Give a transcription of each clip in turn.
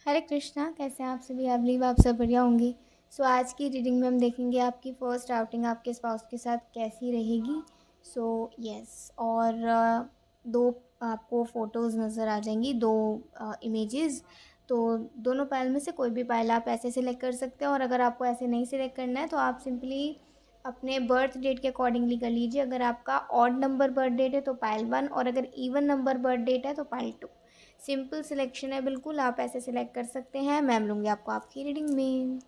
हरे कृष्णा, कैसे हैं आप सभी? आई बिलीव आप सब बढ़िया होंगे। आज की रीडिंग में हम देखेंगे आपकी फ़र्स्ट आउटिंग आपके स्पाउस के साथ कैसी रहेगी। यस, और दो आपको फ़ोटोज़ नज़र आ जाएंगी, दो इमेजेस। तो दोनों पाइल में से कोई भी पाइल आप ऐसे सिलेक्ट कर सकते हैं, और अगर आपको ऐसे नहीं सिलेक्ट करना है तो आप सिंपली अपने बर्थ डेट के अकॉर्डिंगली कर लीजिए। अगर आपका ऑड नंबर बर्थ डेट है तो पाइल 1, और अगर इवन नंबर बर्थ डेट है तो पाइल 2। सिंपल सिलेक्शन है, बिल्कुल आप ऐसे सिलेक्ट कर सकते हैं। मैम लूँगी आपको आपकी रीडिंग में।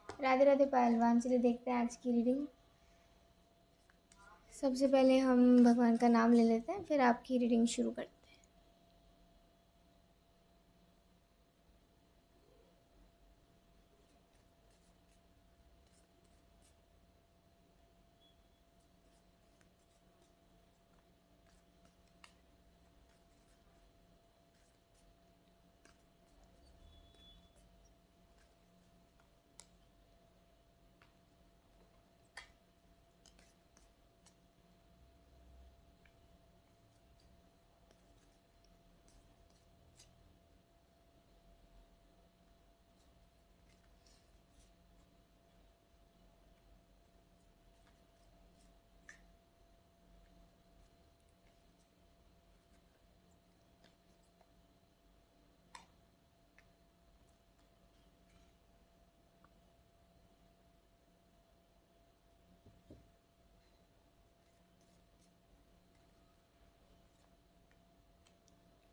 राधे राधे पहलवान। चलिए देखते हैं आज की रीडिंग। सबसे पहले हम भगवान का नाम ले लेते हैं, फिर आपकी रीडिंग शुरू करते हैं।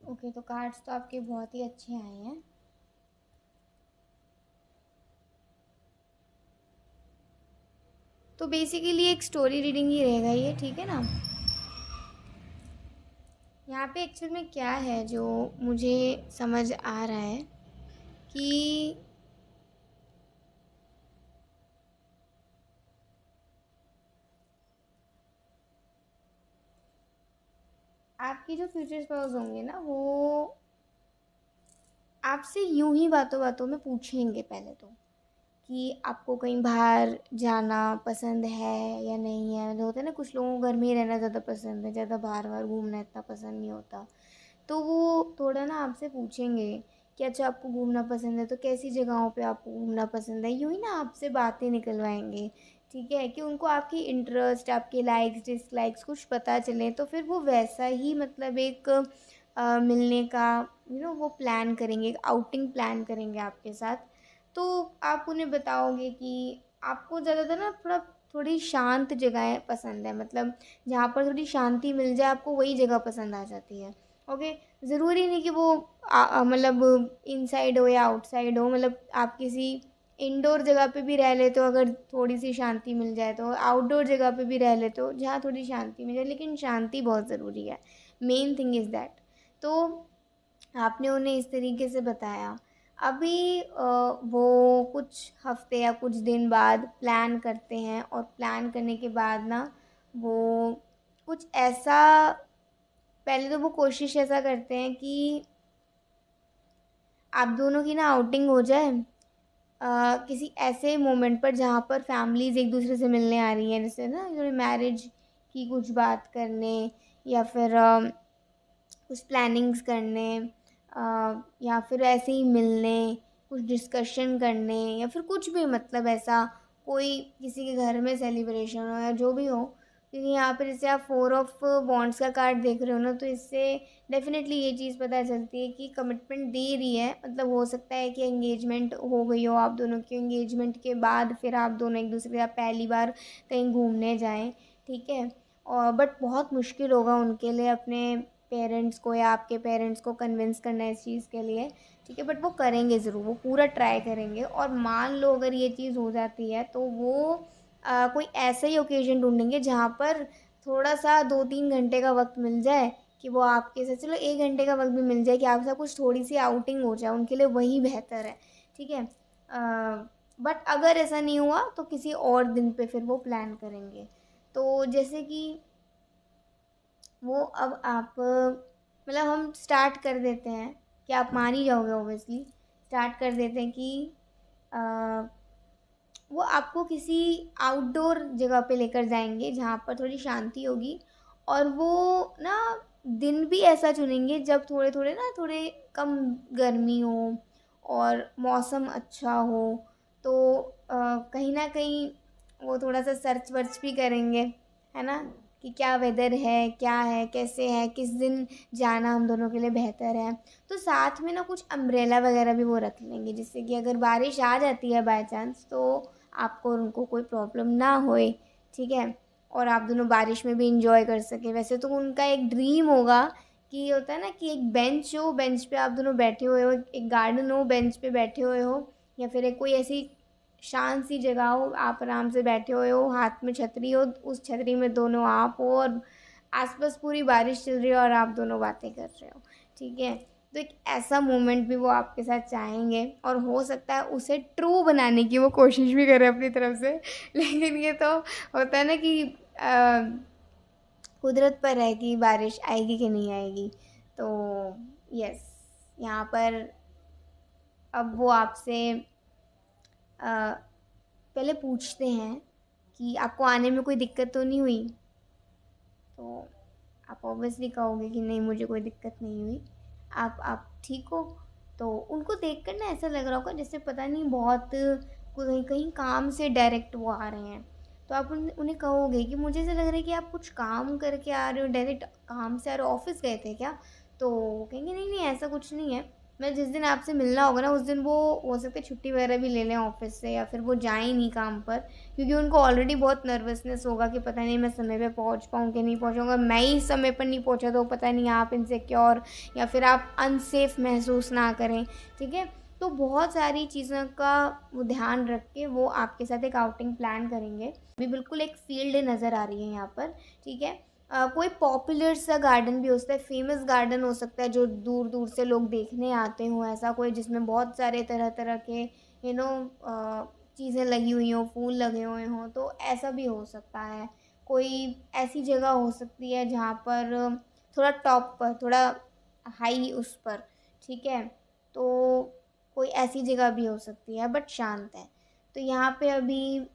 ओके, तो कार्ड्स तो आपके बहुत ही अच्छे आए हैं। तो बेसिकली एक स्टोरी रीडिंग ही रहेगा ये, ठीक है ना। यहाँ पे एक्चुअल में क्या है जो मुझे समझ आ रहा है कि आपकी जो फ्यूचर स्पाउस होंगे ना, वो आपसे यूं ही बातों बातों में पूछेंगे पहले तो कि आपको कहीं बाहर जाना पसंद है या नहीं है। मतलब होता है ना, कुछ लोगों को घर में ही रहना ज़्यादा पसंद है, ज़्यादा बाहर बाहर घूमना इतना पसंद नहीं होता। तो वो थोड़ा ना आपसे पूछेंगे कि अच्छा आपको घूमना पसंद है तो कैसी जगहों पे आपको घूमना पसंद है। यूं ही ना आपसे बातें निकलवाएंगे, ठीक है, कि उनको आपकी इंटरेस्ट, आपके लाइक्स डिसलाइक्स कुछ पता चले, तो फिर वो वैसा ही मतलब एक मिलने का वो प्लान करेंगे, एक आउटिंग प्लान करेंगे आपके साथ। तो आप उन्हें बताओगे कि आपको ज़्यादातर ना थोड़ी शांत जगहें पसंद है, मतलब जहाँ पर थोड़ी शांति मिल जाए आपको, वही जगह पसंद आ जाती है। ओके, ज़रूरी नहीं कि वो मतलब इनसाइड हो या आउटसाइड हो। मतलब आप किसी इंडोर जगह पे भी रह लेते हो, अगर थोड़ी सी शांति मिल जाए, तो आउटडोर जगह पे भी रह लेते हो जहाँ थोड़ी शांति मिल जाए, लेकिन शांति बहुत ज़रूरी है। Main thing is that. तो आपने उन्हें इस तरीके से बताया। अभी वो कुछ हफ्ते या कुछ दिन बाद प्लान करते हैं, और प्लान करने के बाद ना वो कुछ ऐसा, पहले तो वो कोशिश ऐसा करते हैं कि आप दोनों की ना आउटिंग हो जाए किसी ऐसे मोमेंट पर जहाँ पर फैमिलीज़ एक दूसरे से मिलने आ रही हैं, जैसे ना मैरिज की कुछ बात करने, या फिर कुछ प्लानिंग्स करने, या फिर ऐसे ही मिलने, कुछ डिस्कशन करने, या फिर कुछ भी, मतलब ऐसा कोई किसी के घर में सेलिब्रेशन हो या जो भी हो। क्योंकि यहाँ पर जैसे आप 4 ऑफ वॉन्ड्स का कार्ड देख रहे हो ना, तो इससे डेफिनेटली ये चीज़ पता चलती है कि कमिटमेंट दे रही है। मतलब हो सकता है कि एंगेजमेंट हो गई हो आप दोनों की, एंगेजमेंट के बाद फिर आप दोनों एक दूसरे के साथ पहली बार कहीं घूमने जाएं, ठीक है। और बट बहुत मुश्किल होगा उनके लिए अपने पेरेंट्स को या आपके पेरेंट्स को कन्विंस करना इस चीज़ के लिए, ठीक है। बट वो करेंगे ज़रूर, वो पूरा ट्राई करेंगे। और मान लो अगर ये चीज़ हो जाती है तो वो कोई ऐसा ही ओकेजन ढूंढेंगे जहाँ पर थोड़ा सा 2-3 घंटे का वक्त मिल जाए, कि वो आपके साथ, चलो 1 घंटे का वक्त भी मिल जाए कि आपके साथ कुछ थोड़ी सी आउटिंग हो जाए, उनके लिए वही बेहतर है, ठीक है। बट अगर ऐसा नहीं हुआ तो किसी और दिन पे फिर वो प्लान करेंगे। तो जैसे कि वो अब आप मतलब हम स्टार्ट कर देते हैं कि आप मान ही जाओगे ऑब्वियसली। स्टार्ट कर देते हैं कि अ, वो आपको किसी आउटडोर जगह पे लेकर जाएंगे जहाँ पर थोड़ी शांति होगी। और वो ना दिन भी ऐसा चुनेंगे जब थोड़े थोड़े ना थोड़े कम गर्मी हो और मौसम अच्छा हो। तो कहीं ना कहीं वो थोड़ा सा सर्च वर्च भी करेंगे, है ना, कि क्या वेदर है, क्या है, कैसे है, किस दिन जाना हम दोनों के लिए बेहतर है। तो साथ में ना कुछ अम्ब्रेला वगैरह भी वो रख लेंगे, जिससे कि अगर बारिश आ जाती है बाय चांस तो आपको और उनको कोई प्रॉब्लम ना होए, ठीक है। और आप दोनों बारिश में भी इंजॉय कर सकें। वैसे तो उनका एक ड्रीम होगा कि होता है ना कि एक बेंच हो, बेंच पे आप दोनों बैठे हुए हो, एक गार्डन हो, बेंच पे बैठे हुए हो, या फिर एक कोई ऐसी शांत सी जगह हो, आप आराम से बैठे हुए हो, हाथ में छतरी हो, उस छतरी में दोनों आप हो और आसपास पूरी बारिश चल रही है और आप दोनों बातें कर रहे हो, ठीक है। तो एक ऐसा मोमेंट भी वो आपके साथ चाहेंगे और हो सकता है उसे ट्रू बनाने की वो कोशिश भी करें अपनी तरफ से। लेकिन ये तो होता है ना कि कुदरत पर है कि बारिश आएगी कि नहीं आएगी। तो यस, यहाँ पर अब वो आपसे अ, पहले पूछते हैं कि आपको आने में कोई दिक्कत तो नहीं हुई। तो आप ऑब्वियसली कहोगे कि नहीं, मुझे कोई दिक्कत नहीं हुई, आप ठीक हो। तो उनको देख कर ना ऐसा लग रहा होगा जैसे पता नहीं बहुत कहीं कहीं काम से डायरेक्ट वो आ रहे हैं। तो आप उन्हें कहोगे कि मुझे ऐसा लग रहा है कि आप कुछ काम करके आ रहे हो, डायरेक्ट काम से आ रहे हो, ऑफिस गए थे क्या। तो वो कहेंगे नहीं नहीं ऐसा कुछ नहीं है, मैं जिस दिन आपसे मिलना होगा ना उस दिन वो हो सकता है छुट्टी वगैरह भी ले लें ऑफिस से, या फिर वो जाएं नहीं काम पर, क्योंकि उनको ऑलरेडी बहुत नर्वसनेस होगा कि पता नहीं मैं समय पे पहुंच पाऊँ कि नहीं पहुंचूंगा, मैं ही समय पर नहीं पहुंचा तो पता नहीं आप इनसिक्योर या फिर आप अनसेफ महसूस ना करें, ठीक है। तो बहुत सारी चीज़ों का वो ध्यान रख के वो आपके साथ एक आउटिंग प्लान करेंगे। अभी बिल्कुल एक फील्ड नज़र आ रही है यहाँ पर, ठीक है। कोई पॉपुलर सा गार्डन भी हो सकता है, फेमस गार्डन हो सकता है जो दूर दूर से लोग देखने आते हों, ऐसा कोई जिसमें बहुत सारे तरह तरह के यू नो चीज़ें लगी हुई हों, फूल लगे हुए हों, तो ऐसा भी हो सकता है। कोई ऐसी जगह हो सकती है जहाँ पर थोड़ा टॉप पर, थोड़ा हाई उस पर, ठीक है। तो कोई ऐसी जगह भी हो सकती है बट शांत है। तो यहाँ पे अभी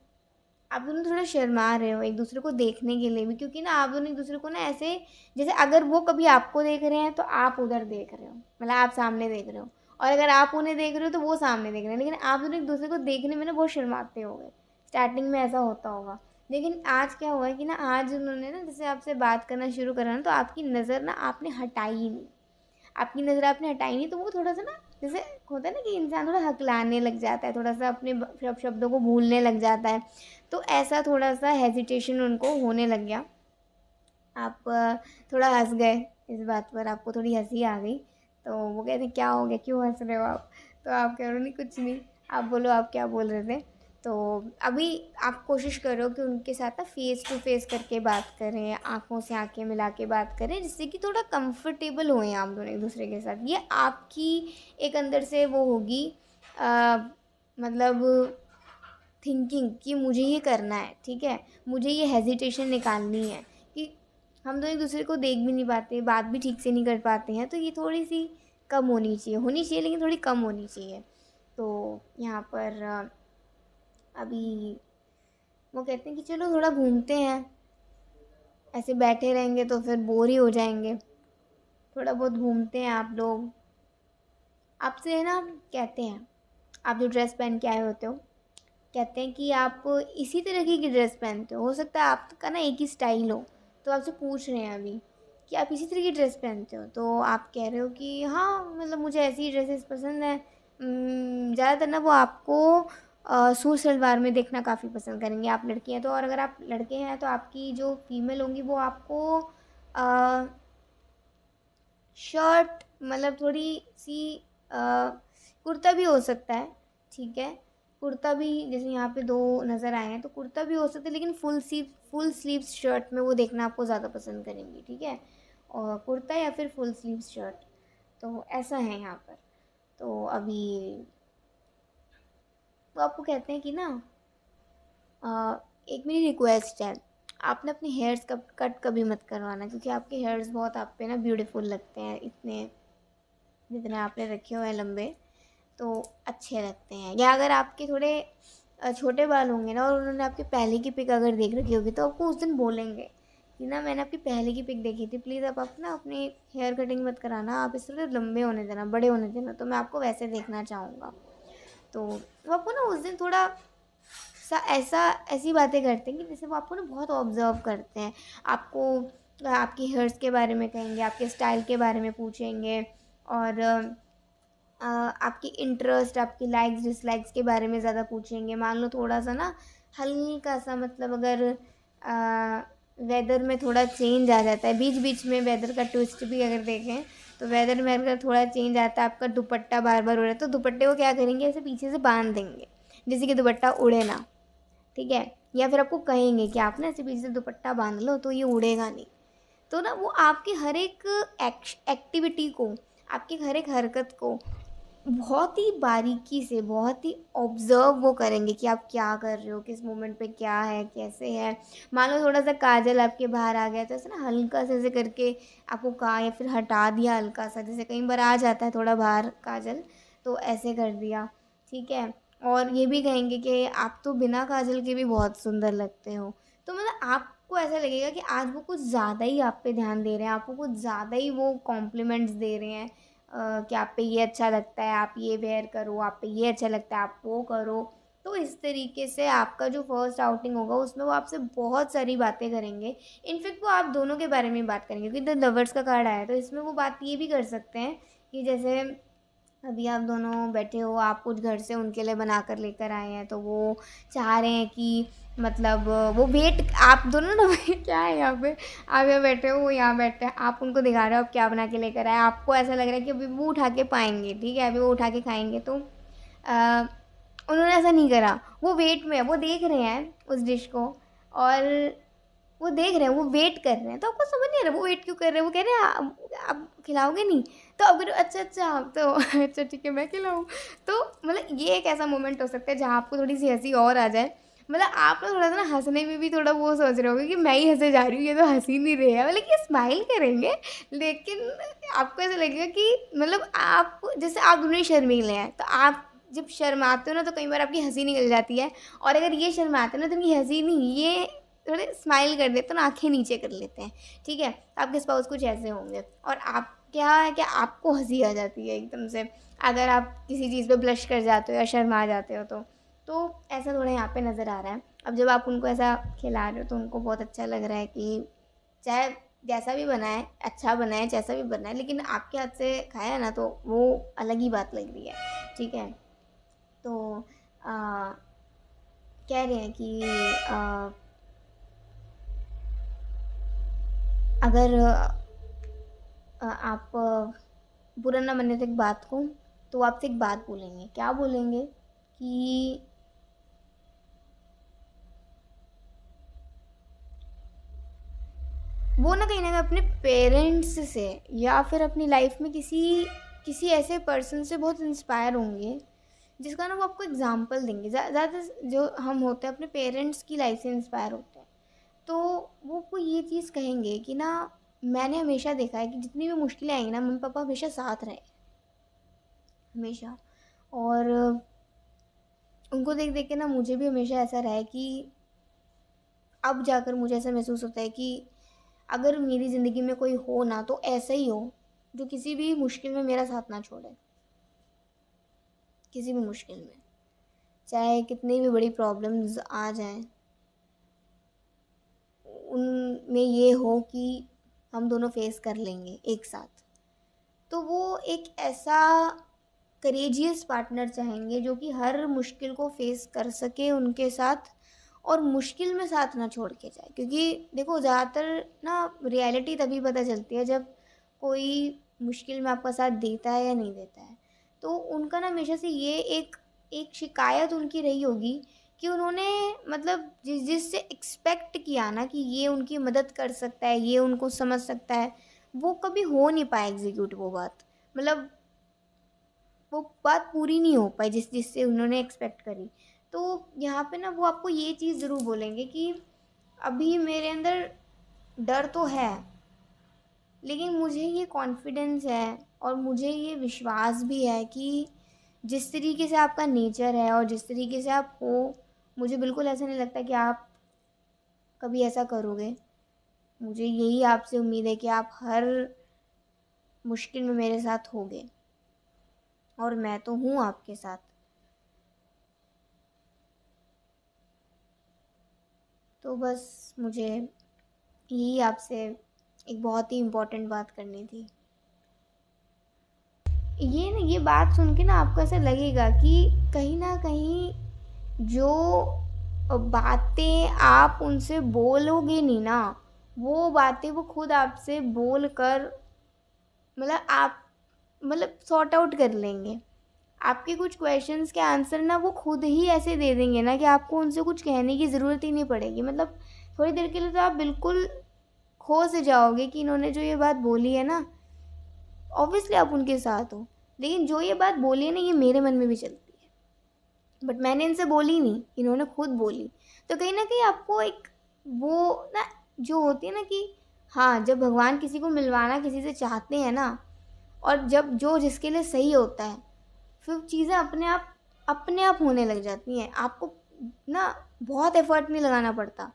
आप दोनों थोड़ा शर्मा रहे हो एक दूसरे को देखने के लिए भी, क्योंकि ना आप दोनों एक दूसरे को ना ऐसे जैसे अगर वो कभी आपको देख रहे हैं तो आप उधर देख रहे हो, मतलब आप सामने देख रहे हो, और अगर आप उन्हें देख रहे हो तो वो सामने देख रहे हैं, लेकिन आप दोनों एक दूसरे को देखने में ना बहुत शर्माते हो गए। स्टार्टिंग में ऐसा होता होगा, लेकिन आज क्या हुआ है कि ना आज उन्होंने ना जैसे आपसे बात करना शुरू करा ना तो आपकी नज़र ना आपने हटाई ही नहीं, आपकी नज़र आपने हटाई नहीं, तो वो थोड़ा सा ना जैसे होता है ना कि इंसान थोड़ा हकलाने लग जाता है, थोड़ा सा अपने शब्दों को भूलने लग जाता है। तो ऐसा थोड़ा सा हेजिटेशन उनको होने लग गया। आप थोड़ा हंस गए इस बात पर, आपको थोड़ी हंसी आ गई। तो वो कहते क्या हो गया, क्यों हंस रहे हो आप। तो आप कह रहे हो नहीं कुछ नहीं, आप बोलो आप क्या बोल रहे थे। तो अभी आप कोशिश करो कि उनके साथ ना फेस टू फेस करके बात करें, आंखों से आंखें मिला के बात करें, जिससे कि थोड़ा कंफर्टेबल होएं आप दोनों एक दूसरे के साथ। ये आपकी एक अंदर से वो होगी मतलब थिंकिंग कि मुझे ये करना है, ठीक है, मुझे ये हेजिटेशन निकालनी है कि हम दोनों एक दूसरे को देख भी नहीं पाते, बात भी ठीक से नहीं कर पाते हैं, तो ये थोड़ी सी कम होनी चाहिए लेकिन थोड़ी कम होनी चाहिए। तो यहाँ पर अभी वो कहते हैं कि चलो थोड़ा घूमते हैं, ऐसे बैठे रहेंगे तो फिर बोर ही हो जाएंगे, थोड़ा बहुत घूमते हैं आप लोग। आपसे है ना कहते हैं, आप जो ड्रेस पहन के आए होते हो, कहते हैं कि आप इसी तरीके की ड्रेस पहनते हो सकता है आपका ना एक ही स्टाइल हो। तो आपसे पूछ रहे हैं अभी कि आप इसी तरह की ड्रेस पहनते हो, तो आप कह रहे हो कि हाँ मतलब मुझे ऐसी ही ड्रेसेस पसंद है। ज़्यादातर ना वो आपको सूट सलवार में देखना काफ़ी पसंद करेंगे, आप लड़की हैं तो, और अगर आप लड़के हैं तो आपकी जो फीमेल होंगी वो आपको शर्ट मतलब थोड़ी सी कुर्ता भी हो सकता है, ठीक है। कुर्ता भी जैसे यहाँ पे दो नज़र आए हैं तो कुर्ता भी हो सकता है, लेकिन फुल स्लीव्स शर्ट में वो देखना आपको ज़्यादा पसंद करेंगी, ठीक है। और कुर्ता या फिर फुल स्लीव्स शर्ट, तो ऐसा है यहाँ पर। तो अभी वो आपको कहते हैं कि ना एक मेरी रिक्वेस्ट है, आपने अपने हेयर्स कट कभी मत करवाना, क्योंकि आपके हेयर्स बहुत आप पे ना ब्यूटीफुल लगते हैं, इतने जितने आपने रखे हुए हैं लंबे, तो अच्छे लगते हैं। या अगर आपके थोड़े छोटे बाल होंगे ना और उन्होंने आपकी पहले की पिक अगर देख रखी होगी तो आपको उस दिन बोलेंगे कि ना मैंने आपकी पहले की पिक देखी थी, प्लीज़ आप ना अपनी हेयर कटिंग मत कराना, आप इस थोड़े लंबे होने देना, बड़े होने देना, तो मैं आपको वैसे देखना चाहूँगा। तो वो आपको ना उस दिन थोड़ा सा ऐसी बातें करते हैं कि जैसे वो आपको ना बहुत ऑब्ज़र्व करते हैं। आपको आपकी हेयर्स के बारे में कहेंगे, आपके स्टाइल के बारे में पूछेंगे, और आपकी इंटरेस्ट, आपकी लाइक्स डिसलाइक्स के बारे में ज़्यादा पूछेंगे। मान लो थोड़ा-सा ना हल्का-सा, मतलब अगर वेदर में थोड़ा चेंज आ जाता है, बीच-बीच में वेदर का ट्विस्ट भी अगर देखें, तो वेदर में अगर थोड़ा चेंज आता है, आपका दुपट्टा बार-बार उड़ रहा है, तो दुपट्टे को क्या करेंगे, ऐसे पीछे से बाँध देंगे, जिससे कि दुपट्टा उड़े ना, ठीक है? या फिर आपको कहेंगे कि आप ना ऐसे पीछे से दुपट्टा बाँध लो, तो ये उड़ेगा नहीं। तो ना वो आपकी हर एक एक्टिविटी को, आपकी हर एक हरकत को बहुत ही बारीकी से, बहुत ही ऑब्ज़र्व वो करेंगे कि आप क्या कर रहे हो, किस मोमेंट पे क्या है, कैसे है। मान लो थोड़ा-सा काजल आपके बाहर आ गया, तो ऐसे ना हल्का से ऐसे करके आपको कहा, या फिर हटा दिया हल्का-सा, जैसे कई बार आ जाता है थोड़ा बाहर काजल, तो ऐसे कर दिया, ठीक है? और ये भी कहेंगे कि आप तो बिना काजल के भी बहुत सुंदर लगते हो। तो मतलब आपको ऐसा लगेगा कि आज वो कुछ ज़्यादा ही आप पे ध्यान दे रहे हैं, आपको कुछ ज़्यादा ही वो कॉम्प्लीमेंट्स दे रहे हैं, कि आप पे ये अच्छा लगता है, आप ये वेयर करो, आप पे ये अच्छा लगता है, आप वो करो। तो इस तरीके से आपका जो फर्स्ट आउटिंग होगा उसमें वो आपसे बहुत सारी बातें करेंगे। इनफैक्ट वो आप दोनों के बारे में ही बात करेंगे, क्योंकि द लवर्स का कार्ड आया है, तो इसमें वो बात ये भी कर सकते हैं कि जैसे अभी आप दोनों बैठे हो, आप कुछ घर से उनके लिए बना कर लेकर आए हैं, तो वो चाह रहे हैं कि मतलब वो वेट, आप दोनों ना क्या है यहाँ पे, आप यहाँ बैठे हो, वो यहाँ बैठे हैं, आप उनको दिखा रहे हो आप क्या बना के लेकर आए, आपको ऐसा लग रहा है कि अभी वो उठा के पाएंगे, ठीक है, अभी वो उठा के खाएंगे, तो अ, उन्होंने ऐसा नहीं करा, वो वेट में है, वो देख रहे हैं उस डिश को, और वो देख रहे हैं, वो वेट कर रहे हैं, तो आपको समझ नहीं आ रहा वो वेट क्यों कर रहे हैं, वो कह रहे हैं आप खिलाओगे नहीं, तो आप कह रहे हो अच्छा अच्छा, तो अच्छा ठीक है मैं खिलाऊँ, तो मतलब ये एक ऐसा मोमेंट हो सकता है जहाँ आपको थोड़ी सी हंसी और आ जाए, मतलब आप ना थोड़ा सा ना हंसने में भी थोड़ा वो सोच रहे होगे कि मैं ही हंसे जा रही हूँ, ये तो हंस ही नहीं रहे हैं, मतलब ये स्माइल करेंगे, लेकिन आपको ऐसा लगेगा कि मतलब आप जैसे आप दोनों ही शर्मीले हैं, तो आप जब शर्माते हो ना तो कई बार आपकी हंसी निकल जाती है, और अगर ये शर्माते हैं ना तो उनकी हंसी नहीं, ये थोड़े स्माइल कर देते हैं ना, आँखें नीचे कर लेते हैं, ठीक है? तो आपके स्पाउस कुछ ऐसे होंगे, और आप क्या है कि आपको हँसी आ जाती है एकदम से, अगर आप किसी चीज़ पे ब्लश कर जाते हो या शर्मा जाते हो तो। तो ऐसा थोड़ा यहाँ पे नज़र आ रहा है। अब जब आप उनको ऐसा खिला रहे हो तो उनको बहुत अच्छा लग रहा है कि चाहे जैसा भी बना है, अच्छा बना है, जैसा भी बना है, लेकिन आपके हाथ से खाया है ना तो वो अलग ही बात लग रही है, ठीक है? तो कह रहे हैं कि अ, अगर आप बुरा ना माने तो एक बात को, तो वो आपसे एक बात बोलेंगे, क्या बोलेंगे कि वो ना कहीं न कहीं अपने पेरेंट्स से या फिर अपनी लाइफ में किसी किसी ऐसे पर्सन से बहुत इंस्पायर होंगे, जिसका ना वो आपको एग्ज़ाम्पल देंगे। ज़्यादातर जो हम होते हैं अपने पेरेंट्स की लाइफ से इंस्पायर होते हैं। तो वो आपको ये चीज़ कहेंगे कि ना मैंने हमेशा देखा है कि जितनी भी मुश्किलें आएँगी ना मम्मी-पापा हमेशा साथ रहे, हमेशा। और उनको देख-देख के ना मुझे भी हमेशा ऐसा रहा है कि अब जाकर मुझे ऐसा महसूस होता है कि अगर मेरी ज़िंदगी में कोई हो ना तो ऐसा ही हो, जो किसी भी मुश्किल में मेरा साथ ना छोड़े, किसी भी मुश्किल में। चाहे कितनी भी बड़ी प्रॉब्लम्स आ जाएँ, उनमें ये हो कि हम दोनों फेस कर लेंगे एक साथ। तो वो एक ऐसा करेजियस पार्टनर चाहेंगे जो कि हर मुश्किल को फेस कर सके उनके साथ, और मुश्किल में साथ ना छोड़ के जाए, क्योंकि देखो ज़्यादातर ना रियलिटी तभी पता चलती है जब कोई मुश्किल में आपका साथ देता है या नहीं देता है। तो उनका ना हमेशा से ये एक एक शिकायत उनकी रही होगी कि उन्होंने मतलब जिससे एक्सपेक्ट किया ना कि ये उनकी मदद कर सकता है, ये उनको समझ सकता है, वो कभी हो नहीं पाया एग्जीक्यूट वो बात, मतलब वो बात पूरी नहीं हो पाई जिससे उन्होंने एक्सपेक्ट करी। तो यहाँ पे ना वो आपको ये चीज़ ज़रूर बोलेंगे कि अभी मेरे अंदर डर तो है, लेकिन मुझे ये कॉन्फिडेंस है और मुझे ये विश्वास भी है कि जिस तरीके से आपका नेचर है और जिस तरीके से आप हो, मुझे बिल्कुल ऐसा नहीं लगता कि आप कभी ऐसा करोगे। मुझे यही आपसे उम्मीद है कि आप हर मुश्किल में मेरे साथ होगे, और मैं तो हूँ आपके साथ। तो बस मुझे यही आपसे एक बहुत ही इम्पोर्टेंट बात करनी थी। ये बात सुन के ना आपको ऐसा लगेगा कि कहीं न कहीं जो बातें आप उनसे बोलोगे नहीं ना, वो बातें वो खुद आपसे बोल कर मतलब आप मतलब सॉर्ट आउट कर लेंगे। आपके कुछ क्वेश्चंस के आंसर ना वो खुद ही ऐसे दे देंगे ना कि आपको उनसे कुछ कहने की ज़रूरत ही नहीं पड़ेगी। मतलब थोड़ी देर के लिए तो आप बिल्कुल खो से जाओगे कि इन्होंने जो ये बात बोली है ना, ऑब्वियसली आप उनके साथ हो, लेकिन जो ये बात बोली है ना, ये मेरे मन में भी चलती है, बट मैंने इनसे बोली नहीं, इन्होंने खुद बोली। तो कहीं ना कहीं आपको एक वो ना जो होती है ना कि हाँ, जब भगवान किसी को मिलवाना किसी से चाहते हैं ना, और जब जो जिसके लिए सही होता है, फिर चीज़ें अपने आप होने लग जाती हैं। आपको ना बहुत एफर्ट नहीं लगाना पड़ता,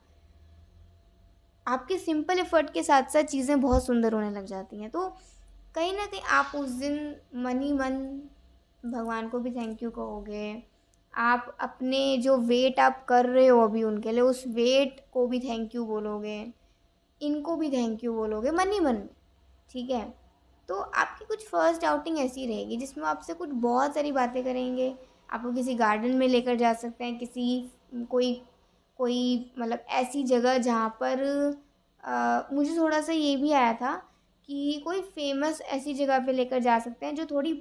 आपके सिंपल एफर्ट के साथ साथ चीज़ें बहुत सुंदर होने लग जाती हैं। तो कहीं ना कहीं आप उस दिन मन ही मन भगवान को भी थैंक यू कहोगे। आप अपने जो वेट आप कर रहे हो अभी उनके लिए, उस वेट को भी थैंक यू बोलोगे, इनको भी थैंक यू बोलोगे मन ही मन में। ठीक है, तो आपकी कुछ फर्स्ट आउटिंग ऐसी रहेगी जिसमें आपसे कुछ बहुत सारी बातें करेंगे। आपको किसी गार्डन में लेकर जा सकते हैं, किसी कोई कोई मतलब ऐसी जगह जहाँ पर मुझे थोड़ा सा ये भी आया था कि कोई फेमस ऐसी जगह पे लेकर जा सकते हैं जो थोड़ी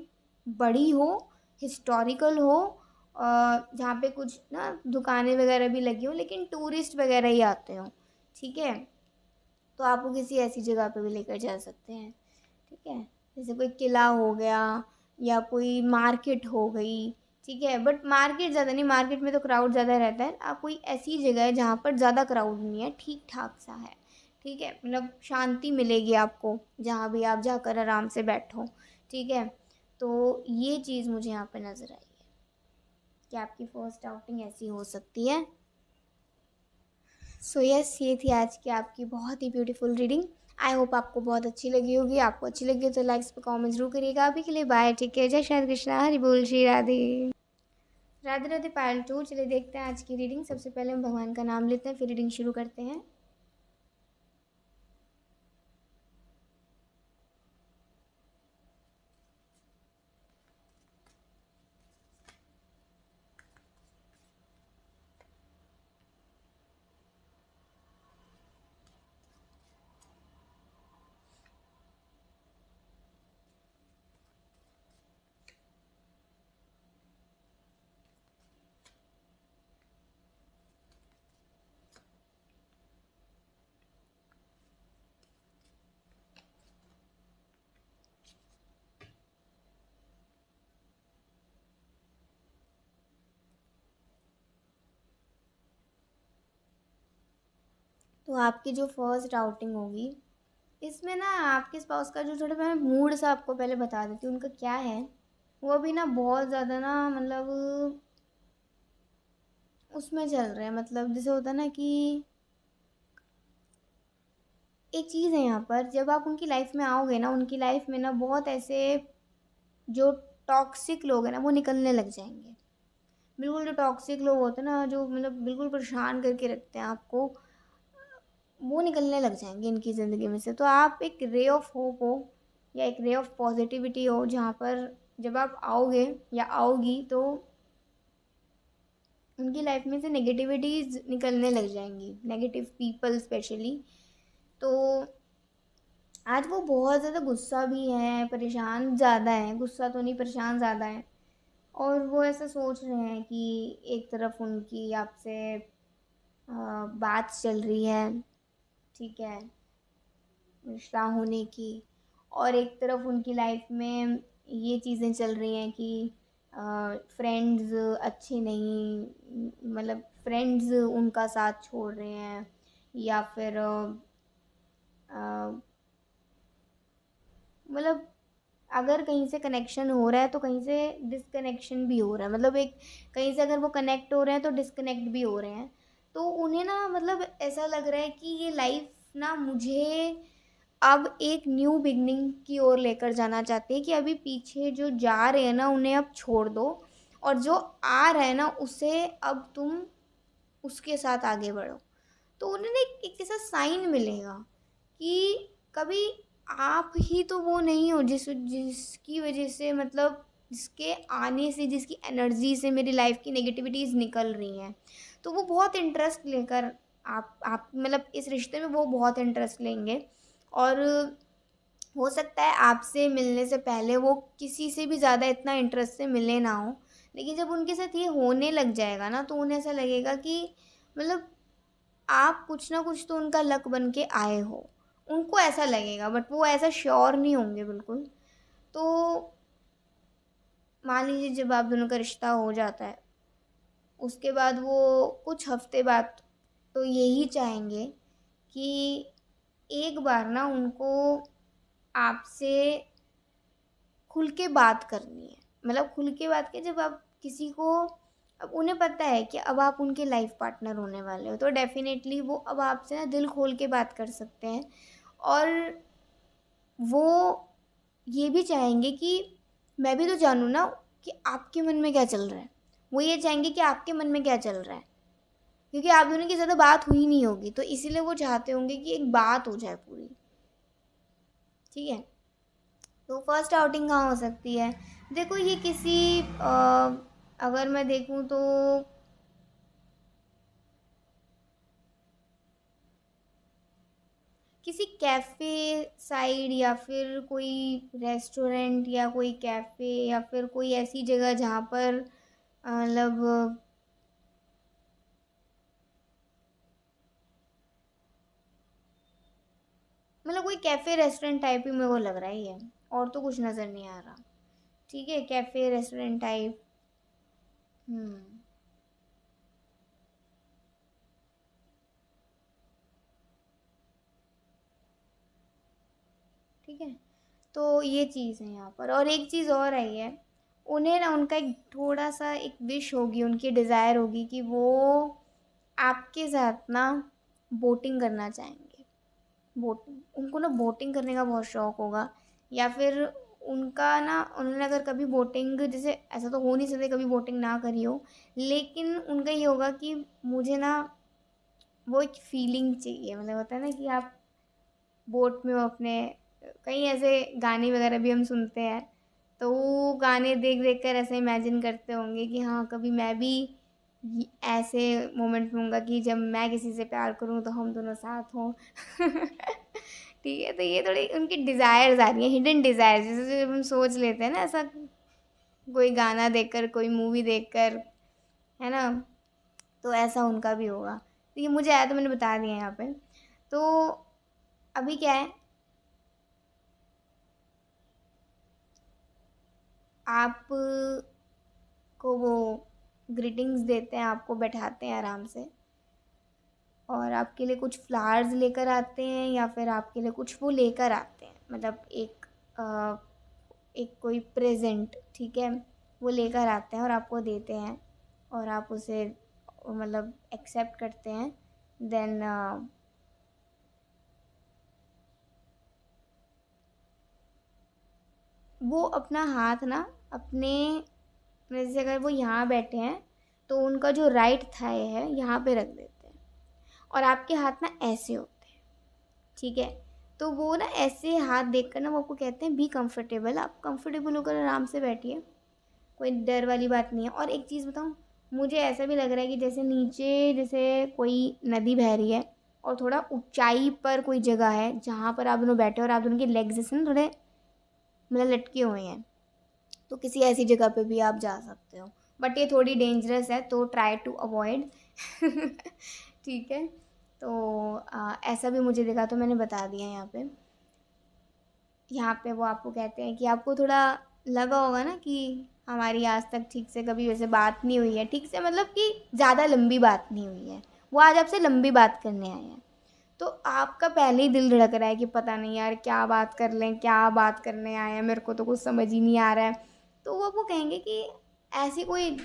बड़ी हो, हिस्टोरिकल हो, जहाँ पे कुछ ना दुकानें वगैरह भी लगी हो, लेकिन टूरिस्ट वगैरह ही आते हो। ठीक है, तो आपको किसी ऐसी जगह पे भी लेकर जा सकते हैं। ठीक है, जैसे कोई किला हो गया या कोई मार्केट हो गई। ठीक है, बट मार्केट ज़्यादा नहीं, मार्केट में तो क्राउड ज़्यादा रहता है। आप कोई ऐसी जगह है जहाँ पर ज़्यादा क्राउड नहीं है, ठीक ठाक सा है। ठीक है, मतलब शांति मिलेगी आपको जहाँ भी आप जाकर आराम से बैठो। ठीक है, तो ये चीज़ मुझे यहाँ पे नज़र आई है कि आपकी फर्स्ट आउटिंग ऐसी हो सकती है। सो यस, ये थी आज की आपकी बहुत ही ब्यूटीफुल रीडिंग। आई होप आपको बहुत अच्छी लगी होगी। आपको अच्छी लगी हो तो लाइक्स पे कमेंट जरूर करिएगा। अभी के लिए बाय, टेक केयर, जय श्री कृष्णा, हरि बोल, श्री राधे राधे राधे। पायल 2, चलिए देखते हैं आज की रीडिंग। सबसे पहले हम भगवान का नाम लेते हैं, फिर रीडिंग शुरू करते हैं। तो आपकी जो फर्स्ट आउटिंग होगी, इसमें ना आपके स्पाउस का जो थोड़ा मैं मूड सा आपको पहले बता देती हूँ उनका क्या है। वो अभी ना बहुत ज़्यादा ना मतलब उसमें चल रहे हैं, मतलब जैसे होता है ना कि एक चीज़ है यहाँ पर, जब आप उनकी लाइफ में आओगे ना, उनकी लाइफ में ना बहुत ऐसे जो टॉक्सिक लोग हैं ना वो निकलने लग जाएंगे। बिल्कुल जो टॉक्सिक लोग होते हैं ना, जो मतलब बिल्कुल परेशान करके रखते हैं आपको, वो निकलने लग जाएंगे इनकी ज़िंदगी में से। तो आप एक रे ऑफ होप हो या एक रे ऑफ पॉजिटिविटी हो, जहाँ पर जब आप आओगे या आओगी तो उनकी लाइफ में से नेगेटिविटीज़ निकलने लग जाएंगी, नेगेटिव पीपल स्पेशली। तो आज वो बहुत ज़्यादा गुस्सा भी है, परेशान ज़्यादा है, गुस्सा तो नहीं परेशान ज़्यादा है। और वो ऐसा सोच रहे हैं कि एक तरफ उनकी आपसे बात चल रही है, ठीक है, रिश्ता होने की, और एक तरफ उनकी लाइफ में ये चीज़ें चल रही हैं कि फ्रेंड्स अच्छे नहीं, मतलब फ्रेंड्स उनका साथ छोड़ रहे हैं, या फिर मतलब अगर कहीं से कनेक्शन हो रहा है तो कहीं से डिसकनेक्शन भी हो रहा है। मतलब एक कहीं से अगर वो कनेक्ट हो रहे हैं तो डिसकनेक्ट भी हो रहे हैं। तो उन्हें ना मतलब ऐसा लग रहा है कि ये लाइफ ना मुझे अब एक न्यू बिगनिंग की ओर लेकर जाना चाहते हैं कि अभी पीछे जो जा रहे हैं ना उन्हें अब छोड़ दो, और जो आ रहा है ना उसे अब तुम उसके साथ आगे बढ़ो। तो उन्हें ना एक ऐसा साइन मिलेगा कि कभी आप ही तो वो नहीं हो जिसकी वजह से, मतलब जिसके आने से, जिसकी एनर्जी से मेरी लाइफ की नेगेटिविटीज़ निकल रही हैं। तो वो बहुत इंटरेस्ट लेकर आप मतलब इस रिश्ते में वो बहुत इंटरेस्ट लेंगे, और हो सकता है आपसे मिलने से पहले वो किसी से भी ज़्यादा इतना इंटरेस्ट से मिले ना हो, लेकिन जब उनके साथ ये होने लग जाएगा ना तो उन्हें ऐसा लगेगा कि मतलब आप कुछ ना कुछ तो उनका लक बन के आए हो। उनको ऐसा लगेगा, बट वो ऐसा श्योर नहीं होंगे बिल्कुल। तो मान लीजिए जब आप दोनों का रिश्ता हो जाता है, उसके बाद वो कुछ हफ्ते बाद तो यही चाहेंगे कि एक बार ना उनको आपसे खुल के बात करनी है। मतलब खुल के बात के, जब आप किसी को, अब उन्हें पता है कि अब आप उनके लाइफ पार्टनर होने वाले हो, तो डेफिनेटली वो अब आपसे ना दिल खोल के बात कर सकते हैं। और वो ये भी चाहेंगे कि मैं भी तो जानूँ ना कि आपके मन में क्या चल रहा है। वो ये चाहेंगे कि आपके मन में क्या चल रहा है, क्योंकि आप दोनों की ज़्यादा बात हुई नहीं होगी, तो इसीलिए वो चाहते होंगे कि एक बात हो जाए पूरी। ठीक है। तो फर्स्ट आउटिंग कहाँ हो सकती है? देखो ये किसी अगर मैं देखूँ तो किसी कैफ़े साइड, या फिर कोई रेस्टोरेंट, या कोई कैफ़े, या फिर कोई ऐसी जगह जहाँ पर मतलब कोई कैफ़े रेस्टोरेंट टाइप ही मेरे को लग रहा है ये, और तो कुछ नज़र नहीं आ रहा। ठीक है, कैफ़े रेस्टोरेंट टाइप। हम्म। ठीक है। तो ये चीज़ है यहाँ पर, और एक चीज़ और आई है। उन्हें ना उनका एक थोड़ा सा एक विश होगी, उनकी डिज़ायर होगी कि वो आपके साथ ना बोटिंग करना चाहेंगे। बोटिंग, उनको ना बोटिंग करने का बहुत शौक होगा। या फिर उनका ना, उन्होंने अगर कभी बोटिंग, जैसे ऐसा तो हो नहीं सकता कभी बोटिंग ना करी हो, लेकिन उनका ये होगा कि मुझे ना वो एक फीलिंग चाहिए। मतलब होता है ना कि आप बोट में हो अपने, कई ऐसे गाने वगैरह भी हम सुनते हैं, तो वो गाने देख देख कर ऐसे इमेजिन करते होंगे कि हाँ कभी मैं भी ऐसे मोमेंट में होऊंगा कि जब मैं किसी से प्यार करूँ तो हम दोनों साथ हों। ठीक है, तो ये थोड़ी उनकी डिज़ायर्स आ रही हैं, हिडन डिज़ायर्स, जैसे जब हम सोच लेते हैं ना ऐसा, कोई गाना देखकर, कोई मूवी देखकर, है ना, तो ऐसा उनका भी होगा। तो ये मुझे आया तो मैंने बता दिया यहाँ पे। तो अभी क्या है, आप को वो ग्रीटिंग्स देते हैं, आपको बैठाते हैं आराम से, और आपके लिए कुछ फ्लावर्स लेकर आते हैं, या फिर आपके लिए कुछ वो लेकर आते हैं, मतलब एक कोई प्रेजेंट, ठीक है, वो लेकर आते हैं और आपको देते हैं, और आप उसे मतलब एक्सेप्ट करते हैं। देन वो अपना हाथ ना अपने, जैसे अगर वो यहाँ बैठे हैं तो उनका जो राइट थाई है यहाँ पे रख देते हैं, और आपके हाथ ना ऐसे होते हैं। ठीक है। तो वो ना ऐसे हाथ देखकर ना वो आपको कहते हैं बी कंफर्टेबल, आप कंफर्टेबल होकर आराम से बैठिए, कोई डर वाली बात नहीं है। और एक चीज़ बताऊँ, मुझे ऐसा भी लग रहा है कि जैसे नीचे जैसे कोई नदी बह रही है, और थोड़ा ऊंचाई पर कोई जगह है जहाँ पर आप दोनों बैठे हो, और आप दोनों के लेग्स जैसे ना थोड़े मतलब लटके हुए हैं, तो किसी ऐसी जगह पे भी आप जा सकते हो। बट ये थोड़ी डेंजरस है, तो ट्राई टू अवॉइड। ठीक है। तो ऐसा भी मुझे देखा, तो मैंने बता दिया यहाँ पे। यहाँ पे वो आपको कहते हैं कि आपको थोड़ा लगा होगा ना कि हमारी आज तक ठीक से कभी वैसे बात नहीं हुई है, ठीक से मतलब कि ज़्यादा लंबी बात नहीं हुई है, वो आज आपसे लंबी बात करने आए हैं। तो आपका पहले ही दिल धड़क रहा है कि पता नहीं यार क्या बात कर लें, क्या बात करने आए हैं, मेरे को तो कुछ समझ ही नहीं आ रहा है। तो वो आपको कहेंगे कि ऐसी कोई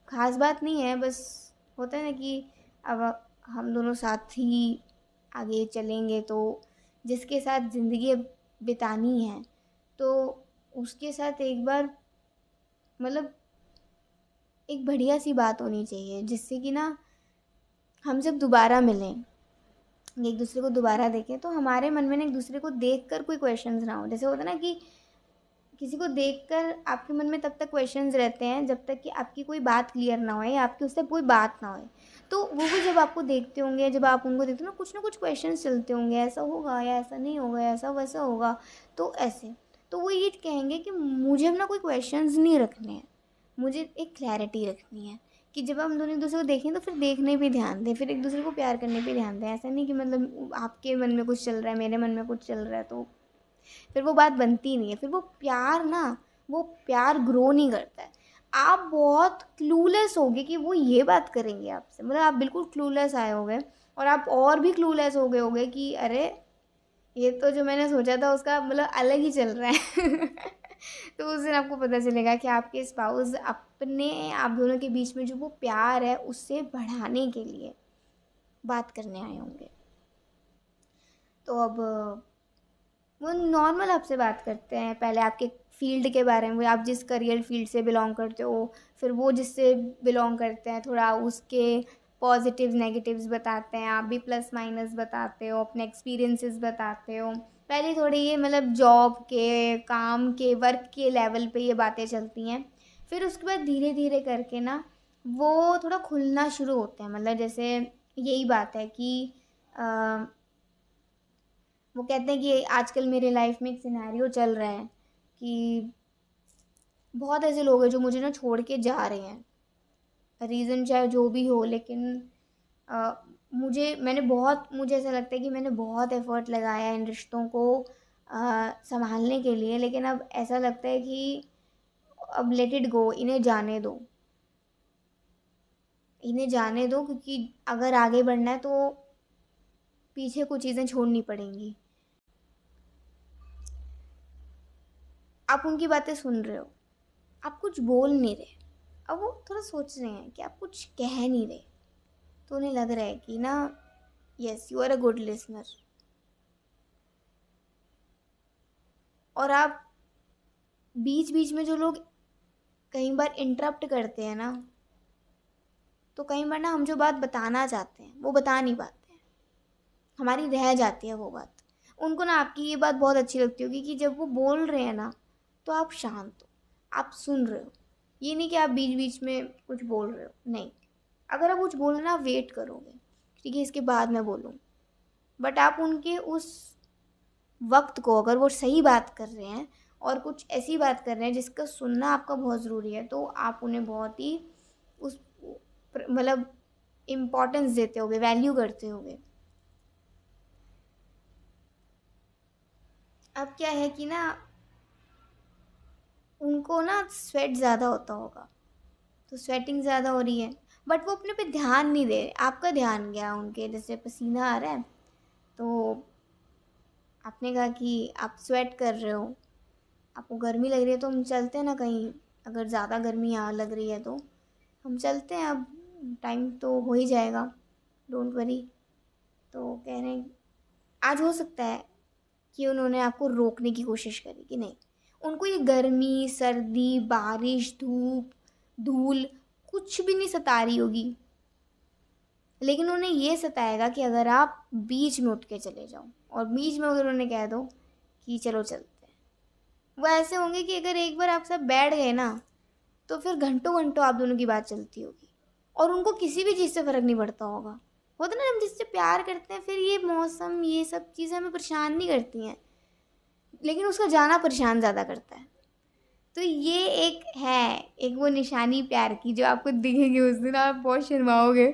ख़ास बात नहीं है, बस होता है ना कि अब हम दोनों साथ ही आगे चलेंगे तो जिसके साथ ज़िंदगी बितानी है तो उसके साथ एक बार मतलब एक बढ़िया सी बात होनी चाहिए, जिससे कि ना हम जब दोबारा मिलें, एक दूसरे को दोबारा देखें, तो हमारे मन में ना एक दूसरे को देख कर कोई क्वेश्चंस ना हो। जैसे होता है ना कि किसी को देखकर आपके मन में तब तक क्वेश्चंस रहते हैं जब तक कि आपकी कोई बात क्लियर ना होए या आपकी उससे कोई बात ना होए। तो वो भी जब आपको देखते होंगे, जब आप उनको देखते हो ना कुछ क्वेश्चंस चलते होंगे, ऐसा होगा या ऐसा नहीं होगा, ऐसा वैसा होगा, तो ऐसे। तो वो ये कहेंगे कि मुझे अब ना कोई क्वेश्चंस नहीं रखने हैं, मुझे एक क्लैरिटी रखनी है कि जब हम दोनों एक दूसरे को देखें तो फिर देखने पे ध्यान दें, फिर एक दूसरे को प्यार करने पे ध्यान दें। ऐसा नहीं कि मतलब आपके मन में कुछ चल रहा है, मेरे मन में कुछ चल रहा है, तो फिर वो बात बनती नहीं है। फिर वो प्यार ग्रो नहीं करता है। आप बहुत क्लूलेस होगे कि वो ये बात करेंगे आपसे, मतलब आप बिल्कुल क्लूलेस आए होगे और आप और भी क्लूलेस हो गए होगे कि अरे ये तो जो मैंने सोचा था उसका मतलब अलग ही चल रहा है। तो उस दिन आपको पता चलेगा कि आपके स्पाउस अपने आप दोनों के बीच में जो वो प्यार है उससे बढ़ाने के लिए बात करने आए होंगे। तो अब वो नॉर्मल आपसे बात करते हैं, पहले आपके फील्ड के बारे में, आप जिस करियर फील्ड से बिलोंग करते हो, फिर वो जिससे बिलोंग करते हैं थोड़ा उसके पॉजिटिव्स नेगेटिव्स बताते हैं, आप भी प्लस माइनस बताते हो, अपने एक्सपीरियंसेस बताते हो। पहले थोड़ी ये मतलब जॉब के, काम के, वर्क के लेवल पे ये बातें चलती हैं। फिर उसके बाद धीरे धीरे करके ना वो थोड़ा खुलना शुरू होते हैं। मतलब जैसे यही बात है कि वो कहते हैं कि आजकल मेरे लाइफ में एक सिनेरियो चल रहा है कि बहुत ऐसे लोग हैं जो मुझे ना छोड़ के जा रहे हैं, रीज़न चाहे जो भी हो, लेकिन अ, मुझे ऐसा लगता है कि मैंने बहुत एफ़र्ट लगाया है इन रिश्तों को संभालने के लिए, लेकिन अब ऐसा लगता है कि अब लेट इट गो, इन्हें जाने दो, क्योंकि अगर आगे बढ़ना है तो पीछे कुछ चीज़ें छोड़नी पड़ेंगी। आप उनकी बातें सुन रहे हो, आप कुछ बोल नहीं रहे, अब वो थोड़ा सोच रहे हैं कि आप कुछ कह नहीं रहे, तो उन्हें लग रहा है कि ना yes you are a good listener. और आप बीच बीच में जो लोग कई बार इंटरप्ट करते हैं ना, तो कई बार ना हम जो बात बताना चाहते हैं वो बता नहीं पाते हैं, हमारी रह जाती है वो बात। उनको ना आपकी ये बात बहुत अच्छी लगती होगी कि जब वो बोल रहे हैं ना तो आप शांत हो, आप सुन रहे हो, ये नहीं कि आप बीच बीच में कुछ बोल रहे हो, नहीं। अगर आप कुछ बोलना वेट करोगे, ठीक है इसके बाद मैं बोलूँ, बट आप उनके उस वक्त को, अगर वो सही बात कर रहे हैं और कुछ ऐसी बात कर रहे हैं जिसका सुनना आपका बहुत ज़रूरी है, तो आप उन्हें बहुत ही उस मतलब इम्पोर्टेंस देते होगे, वैल्यू करते होगे। अब क्या है कि ना उनको ना स्वेट ज़्यादा होता होगा, तो स्वेटिंग ज़्यादा हो रही है, बट वो अपने पे ध्यान नहीं दे रहे। आपका ध्यान गया उनके, जैसे पसीना आ रहा है तो आपने कहा कि आप स्वेट कर रहे हो, आपको गर्मी लग रही है, तो हम चलते हैं ना कहीं, अगर ज़्यादा गर्मी यहाँ लग रही है तो हम चलते हैं, अब टाइम तो हो ही जाएगा, डोंट वरी। तो कह रहे हैं आज हो सकता है कि उन्होंने आपको रोकने की कोशिश करी कि नहीं, उनको ये गर्मी, सर्दी, बारिश, धूप, धूल कुछ भी नहीं सता रही होगी, लेकिन उन्हें ये सताएगा कि अगर आप बीच में उठ के चले जाओ और बीच में अगर उन्हें कह दो कि चलो चलते हैं, वो ऐसे होंगे कि अगर एक बार आप सब बैठ गए ना तो फिर घंटों घंटों आप दोनों की बात चलती होगी और उनको किसी भी चीज़ से फ़र्क नहीं पड़ता होगा। होता ना, हम जिससे प्यार करते हैं फिर ये मौसम, ये सब चीज़ें हमें परेशान नहीं करती हैं, लेकिन उसका जाना परेशान ज़्यादा करता है। तो ये एक है, एक वो निशानी प्यार की जो आपको दिखेगी उस दिन, आप बहुत शर्माओगे।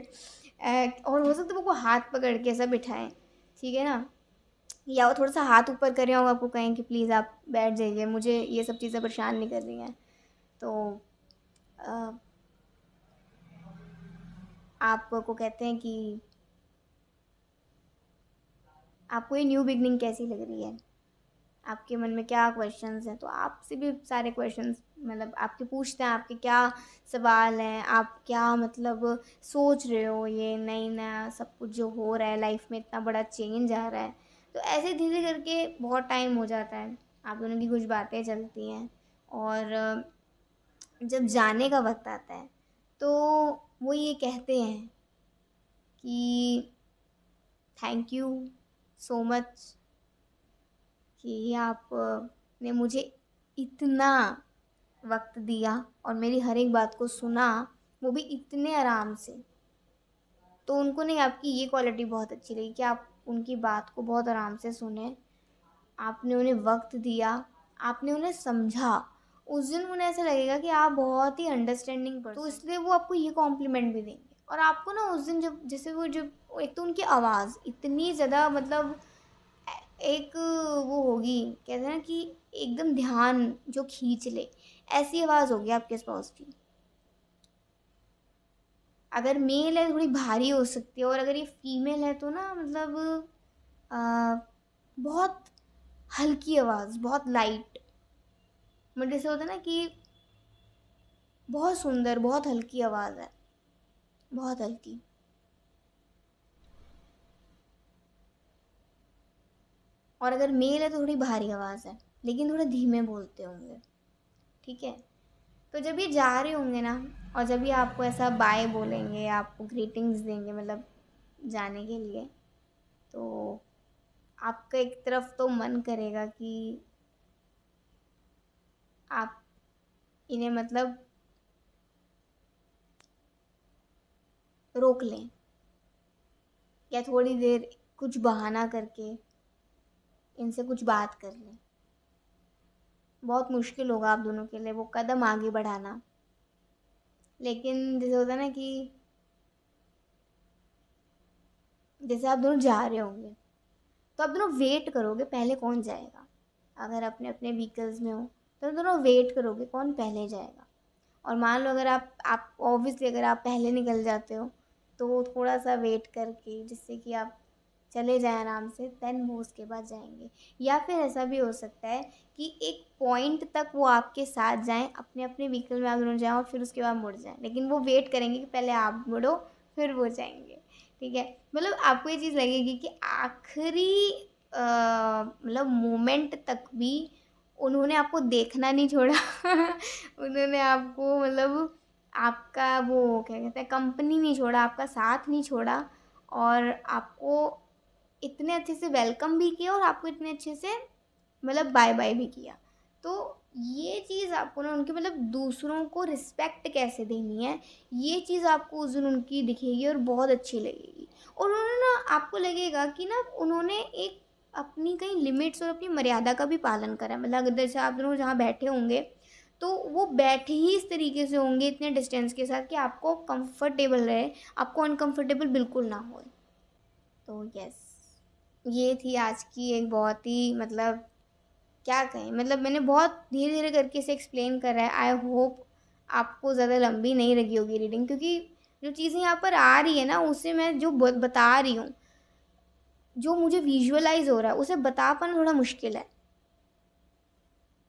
और हो सकता है वो हाथ पकड़ के ऐसा बिठाएं, ठीक है ना, या वो थोड़ा सा हाथ ऊपर करें और आपको कहें कि प्लीज़ आप बैठ जाइए, मुझे ये सब चीज़ें परेशान नहीं कर रही हैं। तो अ, आपको कहते हैं कि आपको ये न्यू बिगनिंग कैसी लग रही है, आपके मन में क्या क्वेश्चंस हैं, तो आपसे भी सारे क्वेश्चंस मतलब आपके पूछते हैं, आपके क्या सवाल हैं, आप क्या मतलब सोच रहे हो, ये नई नया सब कुछ जो हो रहा है लाइफ में, इतना बड़ा चेंज आ रहा है। तो ऐसे धीरे करके बहुत टाइम हो जाता है, आप दोनों की कुछ बातें चलती हैं, और जब जाने का वक्त आता है तो वो ये कहते हैं कि थैंक यू सो मच कि आप ने मुझे इतना वक्त दिया और मेरी हर एक बात को सुना, वो भी इतने आराम से। तो उनको नहीं, आपकी ये क्वालिटी बहुत अच्छी लगी कि आप उनकी बात को बहुत आराम से सुने, आपने उन्हें वक्त दिया, आपने उन्हें समझा। उस दिन उन्हें ऐसा लगेगा कि आप बहुत ही अंडरस्टैंडिंग पर्सन, तो इसलिए वो आपको ये कॉम्प्लीमेंट भी देंगे। और आपको ना उस दिन जब जैसे वो जब एक तो उनकी आवाज़ इतनी ज़्यादा मतलब एक वो होगी, कहते हैं ना कि एकदम ध्यान जो खींच ले, ऐसी आवाज़ होगी आपके स्पाउस की। अगर मेल है थोड़ी भारी हो सकती है, और अगर ये फीमेल है तो ना मतलब आ, बहुत हल्की आवाज़, बहुत लाइट, मतलब जैसे होता है ना कि बहुत सुंदर, बहुत हल्की आवाज़ है, बहुत हल्की। और अगर मेल है तो थोड़ी भारी आवाज़ है, लेकिन थोड़े धीमे बोलते होंगे, ठीक है। तो जब ये जा रहे होंगे ना, और जब ये आपको ऐसा बाय बोलेंगे, आपको ग्रीटिंग्स देंगे मतलब जाने के लिए, तो आपका एक तरफ तो मन करेगा कि आप इन्हें मतलब रोक लें, या थोड़ी देर कुछ बहाना करके इनसे कुछ बात कर लें। बहुत मुश्किल होगा आप दोनों के लिए वो कदम आगे बढ़ाना, लेकिन जैसे होता है ना कि जैसे आप दोनों जा रहे होंगे तो आप दोनों वेट करोगे पहले कौन जाएगा। अगर अपने अपने व्हीकल्स में हो तो आप दोनों वेट करोगे कौन पहले जाएगा। और मान लो अगर आप ऑब्वियसली अगर आप पहले निकल जाते हो तो थोड़ा सा वेट करके जिससे कि आप चले जाएं आराम से, देन वो उसके बाद जाएंगे। या फिर ऐसा भी हो सकता है कि एक पॉइंट तक वो आपके साथ जाएं, अपने अपने व्हीकल में आप दोनों जाएं और फिर उसके बाद मुड़ जाएं, लेकिन वो वेट करेंगे कि पहले आप मुड़ो फिर वो जाएंगे, ठीक है। मतलब आपको ये चीज़ लगेगी कि आखिरी मतलब मोमेंट तक भी उन्होंने आपको देखना नहीं छोड़ा उन्होंने आपको मतलब आपका वो क्या कहते हैं कंपनी नहीं छोड़ा, आपका साथ नहीं छोड़ा, और आपको इतने अच्छे से वेलकम भी किया और आपको इतने अच्छे से मतलब बाय बाय भी किया। तो ये चीज़ आपको ना उनके मतलब दूसरों को रिस्पेक्ट कैसे देनी है, ये चीज़ आपको उस दिन उनकी दिखेगी और बहुत अच्छी लगेगी। और उन्होंने ना आपको लगेगा कि ना उन्होंने एक अपनी कई लिमिट्स और अपनी मर्यादा का भी पालन करा है। मतलब अगर जैसे आप दोनों जहाँ बैठे होंगे तो वो बैठे ही इस तरीके से होंगे इतने डिस्टेंस के साथ कि आपको कंफर्टेबल रहे, आपको अनकंफर्टेबल बिल्कुल ना हो। तो यस, ये थी आज की एक बहुत ही मतलब क्या कहें, मतलब मैंने बहुत धीरे धीरे करके इसे एक्सप्लेन करा है। आई होप आपको ज़्यादा लंबी नहीं लगी होगी रीडिंग, क्योंकि जो चीज़ें यहाँ पर आ रही है ना उसे मैं जो बता रही हूँ, जो मुझे विजुअलाइज हो रहा है उसे बता पाना थोड़ा मुश्किल है।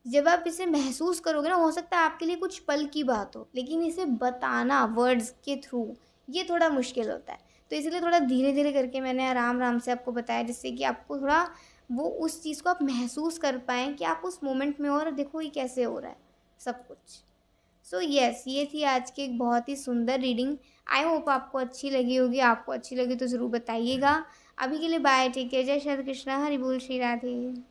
जब आप इसे महसूस करोगे ना, हो सकता है आपके लिए कुछ पल की बात हो, लेकिन इसे बताना वर्ड्स के थ्रू ये थोड़ा मुश्किल होता है। तो इसलिए थोड़ा धीरे धीरे करके मैंने आराम आराम से आपको बताया, जिससे कि आपको थोड़ा वो उस चीज़ को आप महसूस कर पाएँ कि आप उस मोमेंट में हो और देखो ये कैसे हो रहा है सब कुछ। सो यस, ये थी आज की एक बहुत ही सुंदर रीडिंग। आई होप आपको अच्छी लगी होगी, आपको अच्छी लगी तो ज़रूर बताइएगा। अभी के लिए बाय, टेक केयर, जय श्री कृष्णा, हरि बोल, श्री राधे।